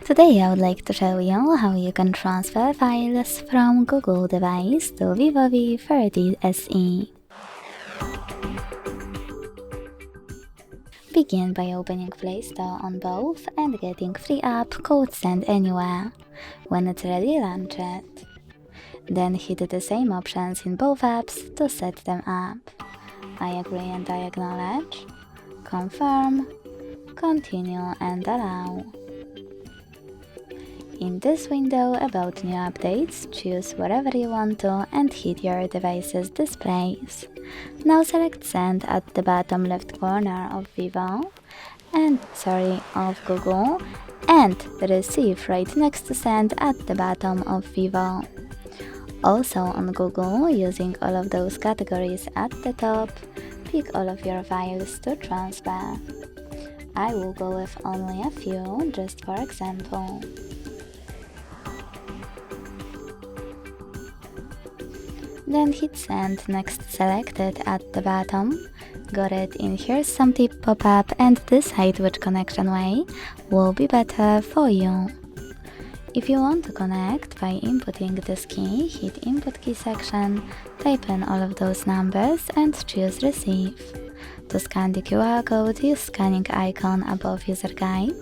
Today I would like to show you how you can transfer files from Google device to VIVO V40 SE. Begin by opening Play Store on both and getting free app called Send Anywhere. When it's ready, launch it. Then hit the same options in both apps to set them up. I agree and I acknowledge. Confirm. Continue and allow. In this window about new updates, choose wherever you want to and hit your device's displays. Now select Send at the bottom left corner of of Google, and Receive right next to Send at the bottom of VIVO. Also on Google, using all of those categories at the top, pick all of your files to transfer. I will go with only a few, just for example. Then hit Send next selected at the bottom. Got it, in here's some tip pop-up and decide which connection way will be better for you. If you want to connect by inputting this key, hit Input key section, type in all of those numbers and choose Receive. To scan the QR code, use scanning icon above user guide.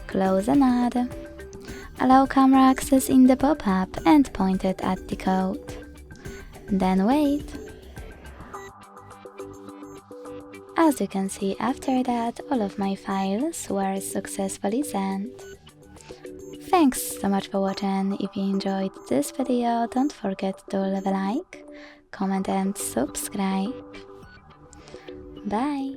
Close and add. Allow camera access in the pop-up and point it at the code. Then wait. As you can see, after that, all of my files were successfully sent. Thanks so much for watching. If you enjoyed this video, don't forget to leave a like, comment and subscribe. Bye!